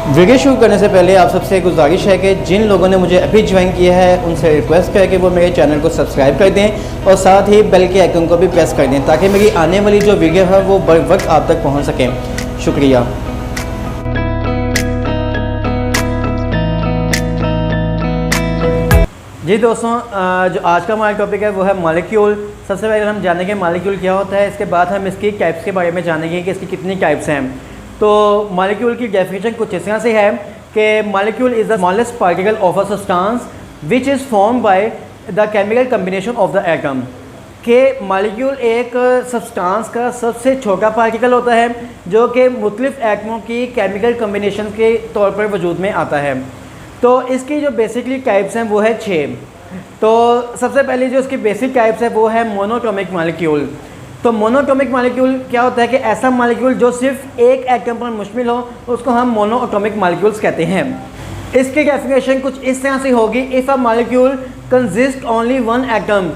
Video शुरू करने से पहले आप सबसे गुजारिश है कि जिन लोगों ने मुझे अभी ज्वाइन किया है उनसे रिक्वेस्ट है कि वो मेरे चैनल को सब्सक्राइब कर दें और साथ ही बेल के आइकन को भी प्रेस कर दें ताकि मेरी आने वाली जो वीडियो है वो बर वक्त आप तक पहुंच सकें। शुक्रिया। जी दोस्तों, जो आज का हमारा टॉपिक है वो है मॉलिक्यूल। सबसे पहले हम जानेंगे मॉलिक्यूल क्या होता है, इसके बाद हम इसकी टाइप्स के बारे में जानेंगे कि इसकी कितनी टाइप्स हैं। तो मॉलिक्यूल की डेफिनेशन कुछ इस तरह से है कि molecule is the smallest particle of a substance which is form by the chemical combination of the atom. कि मॉलिक्यूल एक सब्सटेंस का सबसे छोटा पार्टिकल होता है जो कि मुख्तलिफ एटमों की केमिकल कम्बिनेशन के तौर पर वजूद में आता है। तो इसकी जो बेसिकली टाइप्स हैं वो है 6। तो सबसे पहले जो इसकी बेसिक टाइप्स है वो है मोनोटॉमिक मॉलिक्यूल। तो मोनोटॉमिक मॉलिक्यूल क्या होता है कि ऐसा मॉलिक्यूल जो सिर्फ एक एटम पर मुश्तमिल हो उसको हम मोनोटॉमिक मॉलिक्यूल्स कहते हैं। इसकी डेफिनेशन कुछ इस तरह से होगी, if a molecule consist only one atom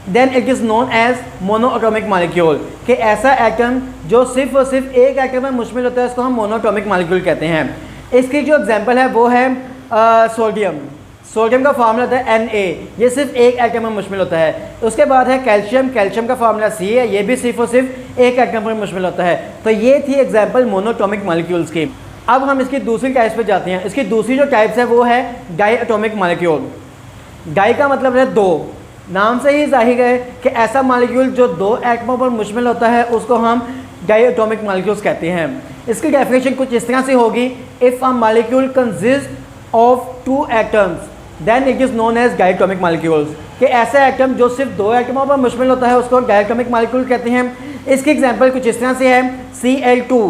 then it is known as monatomic molecule. कि ऐसा एटम जो सिर्फ और सिर्फ एक एटम पर मुश्तमिल होता है उसको हम मोनोटॉमिक मॉलिक्यूल कहते हैं। इसकी जो एग्जांपल है वो है सोडियम। सोडियम का फार्मूला होता है Na, ये सिर्फ एक एटम में मुश्तमिल होता है। उसके बाद है कैल्शियम, कैल्शियम का फार्मूला C है, ये भी सिर्फ और सिर्फ एक एटम पर मुश्तमिल होता है। तो ये थी एग्जांपल मोनोटॉमिक मॉलिक्यूल्स की। अब हम इसकी दूसरी टाइप्स पे जाते हैं। इसकी दूसरी जो टाइप्स है वो है डाईएटॉमिक मॉलिक्यूल। डाई का मतलब है दो, नाम से ही जाहिर है कि ऐसा मॉलिक्यूल जो दो एटमों पर मुश्तमिल होता है उसको हम डाईएटॉमिक मॉलिक्यूल्स कहते हैं। इसकी डेफिनेशन कुछ इस तरह से होगी, if a molecule consist of 2 atoms then it is known as diatomic molecules. कि ऐसा एटम जो सिर्फ 2 एटमों पर मुश्तमिल होता है उसको डाईएटॉमिक मॉलिक्यूल कहते हैं। इसकी एग्जांपल कुछ इस तरह से है, Cl2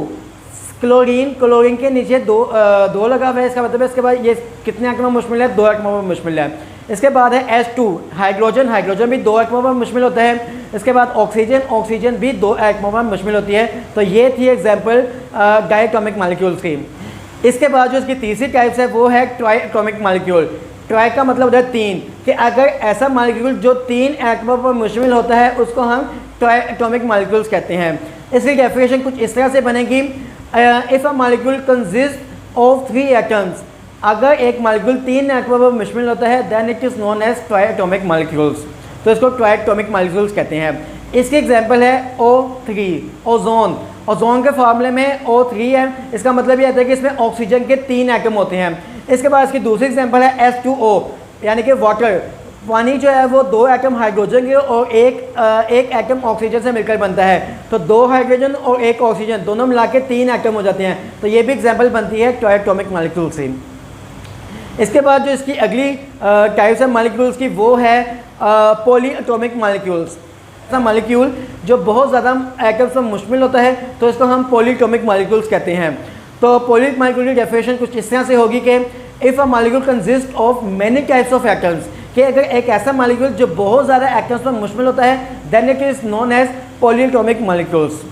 क्लोरीन, क्लोरीन के नीचे दो लगा हुआ है, इसका मतलब है इसके बाद ये कितने एटमों पर मुश्तमिल है, 2 एटमों पर मुश्तमिल है। इसके बाद है H2 हाइड्रोजन, हाइड्रोजन भी 2 एटमों पर मुश्तमिल होता है। इसके बाद ऑक्सीजन, ऑक्सीजन भी 2 एटमों पर मुश्तमिल होती है। तो ये थी एग्जांपल डाईएटॉमिक मॉलिक्यूल्स की। इसके बाद जो इसकी तीसरी टाइप्स है वो है ट्राईएटॉमिक मॉलिक्यूल। ट्राई का मतलब है 3, कि अगर ऐसा मॉलिक्यूल जो 3 एटमों पर मुश्तमिल होता है उसको हम ट्राईएटॉमिक मॉलिक्यूल्स कहते हैं। इसकी डेफिनेशन कुछ इस तरह से बनेगी, if a molecule consist of 3 atoms, अगर एक मॉलिक्यूल 3 एटमों पर मुश्तमिल होता है then it is known as triatomic molecules. तो इसको ट्राईएटॉमिक मॉलिक्यूल्स कहते हैं। इसकी एग्जांपल है O3 ओजोन। ओजोन के फार्मूले में O3 है, इसका मतलब ये आता है कि इसमें ऑक्सीजन के 3 एटम होते हैं। इसके बाद इसकी दूसरी एग्जांपल है H2O यानी कि वाटर। पानी जो है वो 2 एटम हाइड्रोजन के और एक एटम ऑक्सीजन से मिलकर बनता है। तो 2 हाइड्रोजन और 1 ऑक्सीजन दोनों मिला के 3 एटम हो जाते हैं। तो ये भी एग्जांपल बनती है ट्राईएटॉमिक मॉलिक्यूल से। इसके बाद जो इसकी अगली टाइप्स है मॉलिक्यूल्स की वो है पॉलीएटॉमिक मॉलिक्यूल्स। ऐसा मॉलिक्यूल जो बहुत ज़्यादा एटम्स पर मुश्तमिल होता है तो इसको हम पॉलीएटॉमिक मॉलिक्यूल्स कहते हैं। तो पॉलीएटॉमिक मॉलिक्यूल की डेफिनेशन कुछ इस तरह से होगी कि if a molecule consist of many types of atoms, कि अगर एक ऐसा मॉलिक्यूल जो बहुत ज़्यादा एटम्स पर मुश्तमिल होता है then it is known as polyatomic molecules.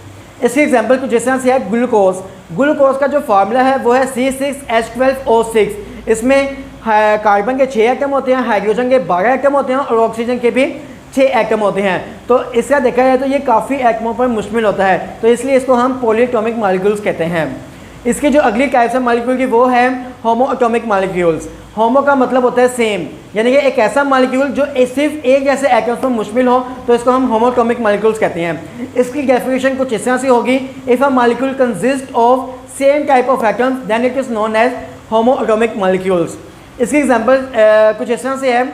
इसकी एग्जांपल कुछ इस तरह से है ग्लूकोज। ग्लूकोज का जो फार्मूला है वो है C6H12O6। इसमें कार्बन के 6 एटम होते हैं, हाइड्रोजन के 12 एटम होते हैं और ऑक्सीजन के भी 6 एटम होते हैं। तो इसका देखा जाए तो ये काफ़ी एटमों पर मुश्तमिल होता है, तो इसलिए इसको हम पॉलीएटॉमिक मॉलिक्यूल्स कहते हैं। इसकी जो अगली टाइप्स है मॉलिक्यूल की वो है होमोएटॉमिक मॉलिक्यूल्स। होमो का मतलब होता है सेम, यानी कि एक ऐसा मॉलिक्यूल जो सिर्फ एक जैसे एटम्स पर मुश्तमिल हो तो इसको हम होमोएटॉमिक मॉलिक्यूल्स कहते हैं। इसकी डेफिनेशन कुछ इस तरह से होगी, if a molecule consist of same type of atoms then it is known as homoatomic molecules. इसकी एग्जांपल कुछ इस तरह से है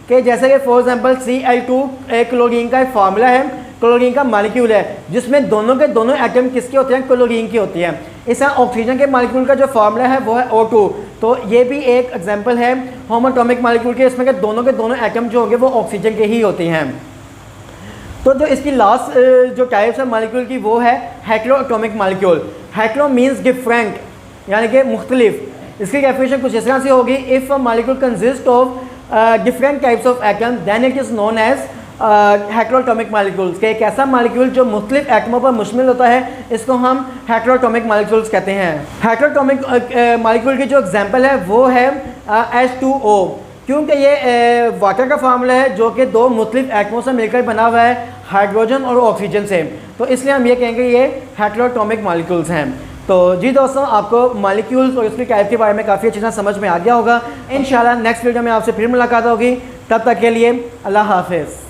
कि जैसे कि फॉर एग्जांपल Cl2 एक क्लोरीन का एक फार्मूला है, क्लोरीन का मॉलिक्यूल है जिसमें दोनों के दोनों एटम किसके होते हैं, क्लोरीन के होती हैं। इस तरह ऑक्सीजन के मॉलिक्यूल का जो फार्मूला है वो है O2। तो ये भी एक एग्जांपल है होमोएटॉमिक मॉलिक्यूल के, इसमें के दोनों एटम जो होंगे वो ऑक्सीजन के ही होते हैं। तो जो इसकी लास्ट जो टाइप्स है मॉलिक्यूल की वो है हेटेरोएटॉमिक मॉलिक्यूल। हेटेरो मीन्स डिफरेंट यानी कि मुख्तलिफ। इसकी डेफिनेशन कुछ इस तरह से होगी, if a molecule consist of different types of atom then it is known as heteroatomic molecules. के एक ऐसा मॉलिक्यूल जो मुख्तलिफ एटमों पर मुश्तमिल होता है इसको हम हेटेरोएटॉमिक मॉलिक्यूल्स कहते हैं। हेटेरोएटॉमिक मॉलिक्यूल की जो एग्जांपल है वो है H2O, क्योंकि ये वाटर का फार्मूला है जो कि 2 मुख्तलिफ एटमों से मिलकर बना हुआ है, हाइड्रोजन और ऑक्सीजन से। तो इसलिए हम ये कहेंगे ये हेटेरोएटॉमिक मॉलिक्यूल्स हैं। तो जी दोस्तों, आपको मॉलिक्यूल्स और उसकी टाइप के बारे में काफ़ी अच्छी तरह समझ में आ गया होगा। इंशाल्लाह नेक्स्ट वीडियो में आपसे फिर मुलाकात होगी। तब तक के लिए अल्लाह हाफिज़।